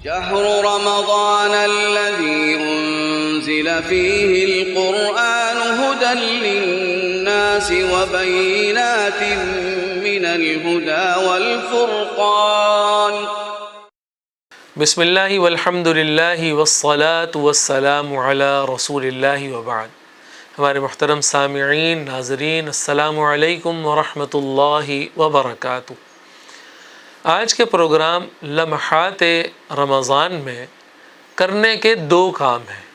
شهر رمضان الذي أنزل فيه القرآن هدى للناس وبينات من الهدى والفرقان بسم اللہ والحمد للہ والصلاة والسلام علی رسول اللہ وبعد۔ ہمارے محترم سامعین، ناظرین، السلام علیکم ورحمۃ اللہ وبرکاتہ۔ آج کے پروگرام لمحات رمضان میں کرنے کے 2 کام ہیں۔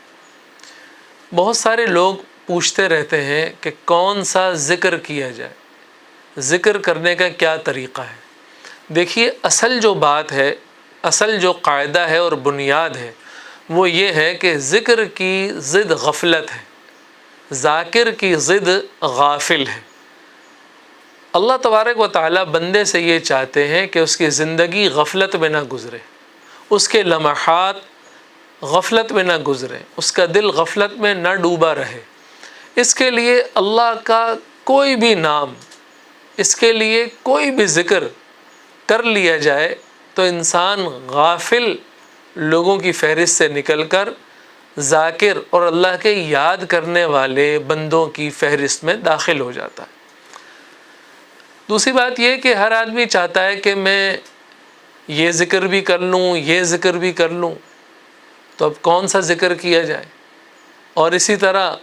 بہت سارے لوگ پوچھتے رہتے ہیں کہ کون سا ذکر کیا جائے، ذکر کرنے کا کیا طریقہ ہے۔ دیکھیے، اصل جو بات ہے، اصل جو قاعدہ ہے اور بنیاد ہے، وہ یہ ہے کہ ذکر کی ضد غفلت ہے، ذاکر کی ضد غافل ہے۔ اللہ تبارک و تعالیٰ بندے سے یہ چاہتے ہیں کہ اس کی زندگی غفلت میں نہ گزرے، اس کے لمحات غفلت میں نہ گزرے، اس کا دل غفلت میں نہ ڈوبا رہے۔ اس کے لیے اللہ کا کوئی بھی نام، اس کے لیے کوئی بھی ذکر کر لیا جائے تو انسان غافل لوگوں کی فہرست سے نکل کر ذاکر اور اللہ کے یاد کرنے والے بندوں کی فہرست میں داخل ہو جاتا ہے۔ دوسری بات یہ کہ ہر آدمی چاہتا ہے کہ میں یہ ذکر بھی کر لوں، یہ ذکر بھی کر لوں، تو اب کون سا ذکر کیا جائے؟ اور اسی طرح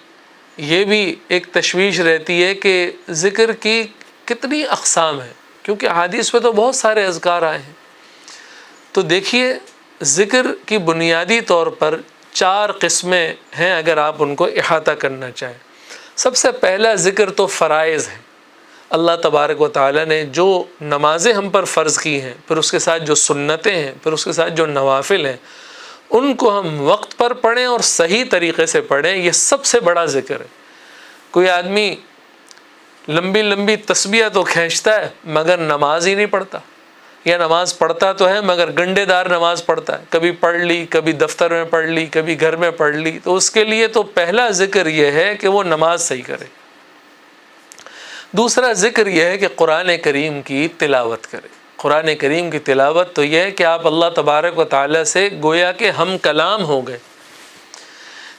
یہ بھی ایک تشویش رہتی ہے کہ ذکر کی کتنی اقسام ہیں، کیونکہ احادیث میں تو بہت سارے اذکار آئے ہیں۔ تو دیکھیے، ذکر کی بنیادی طور پر 4 قسمیں ہیں اگر آپ ان کو احاطہ کرنا چاہیں۔ سب سے پہلا ذکر تو فرائض ہے۔ اللہ تبارک و تعالیٰ نے جو نمازیں ہم پر فرض کی ہیں، پھر اس کے ساتھ جو سنتیں ہیں، پھر اس کے ساتھ جو نوافل ہیں، ان کو ہم وقت پر پڑھیں اور صحیح طریقے سے پڑھیں، یہ سب سے بڑا ذکر ہے۔ کوئی آدمی لمبی لمبی تسبیح تو کھینچتا ہے مگر نماز ہی نہیں پڑھتا، یا نماز پڑھتا تو ہے مگر گنڈے دار نماز پڑھتا ہے، کبھی پڑھ لی، کبھی دفتر میں پڑھ لی، کبھی گھر میں پڑھ لی، تو اس کے لیے تو پہلا ذکر یہ ہے کہ وہ نماز صحیح کرے۔ دوسرا ذکر یہ ہے کہ قرآن کریم کی تلاوت کرے۔ قرآن کریم کی تلاوت تو یہ ہے کہ آپ اللہ تبارک و تعالیٰ سے گویا کہ ہم کلام ہو گئے۔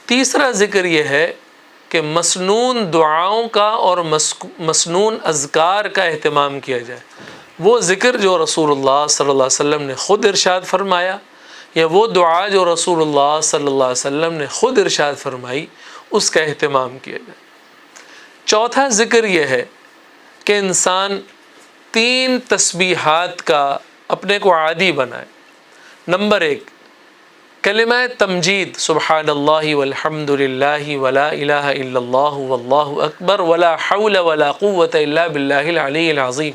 تیسرا ذکر یہ ہے کہ مسنون دعاؤں کا اور مسنون اذکار کا اہتمام کیا جائے۔ وہ ذکر جو رسول اللہ صلی اللہ علیہ وسلم نے خود ارشاد فرمایا، یا وہ دعا جو رسول اللہ صلی اللہ علیہ وسلم نے خود ارشاد فرمائی، اس کا اہتمام کیا جائے۔ چوتھا ذکر یہ ہے کہ انسان 3 تسبیحات کا اپنے کو عادی بنائے۔ نمبر 1، کلمہ تمجید، سبحان اللہ والحمد للہ ولا الہ الا اللہ واللہ اکبر ولا حول ولا قوة الا باللہ العلی العظیم۔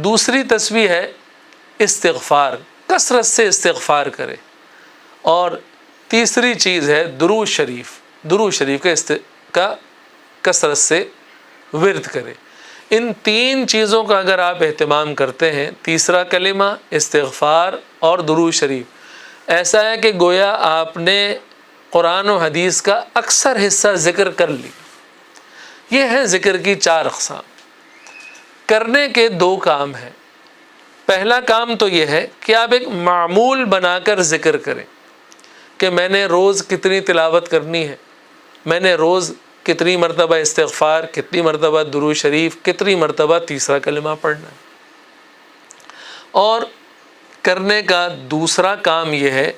دوسری تسبیح ہے استغفار، کثرت سے استغفار کرے۔ اور تیسری چیز ہے درود شریف، درود شریف کا کثرت سے ورد کرے۔ ان 3 چیزوں کا اگر آپ اہتمام کرتے ہیں، تیسرا کلمہ، استغفار اور درود شریف، ایسا ہے کہ گویا آپ نے قرآن و حدیث کا اکثر حصہ ذکر کر لی۔ یہ ہے ذکر کی 4 اقسام۔ کرنے کے 2 کام ہیں۔ پہلا کام تو یہ ہے کہ آپ ایک معمول بنا کر ذکر کریں کہ میں نے روز کتنی تلاوت کرنی ہے، میں نے روز کتنی مرتبہ استغفار، کتنی مرتبہ درود شریف، کتنی مرتبہ تیسرا کلمہ پڑھنا ہے۔ اور کرنے کا دوسرا کام یہ ہے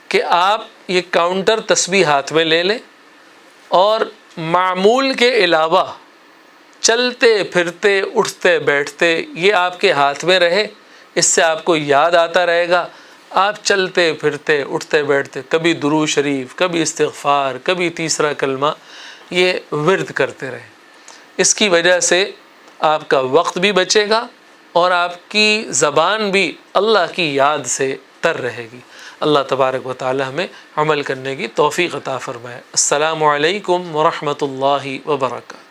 کہ آپ یہ کاؤنٹر تسبیح ہاتھ میں لے لیں اور معمول کے علاوہ چلتے پھرتے، اٹھتے بیٹھتے، یہ آپ کے ہاتھ میں رہے۔ اس سے آپ کو یاد آتا رہے گا، آپ چلتے پھرتے، اٹھتے بیٹھتے، کبھی درود شریف، کبھی استغفار، کبھی تیسرا کلمہ، یہ ورد کرتے رہیں۔ اس کی وجہ سے آپ کا وقت بھی بچے گا اور آپ کی زبان بھی اللہ کی یاد سے تر رہے گی۔ اللہ تبارک و تعالی ہمیں عمل کرنے کی توفیق عطا فرمائے۔ السلام علیکم ورحمۃ اللہ وبرکاتہ۔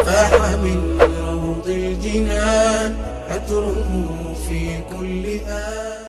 فاح من روض الجنان عطره في كل آن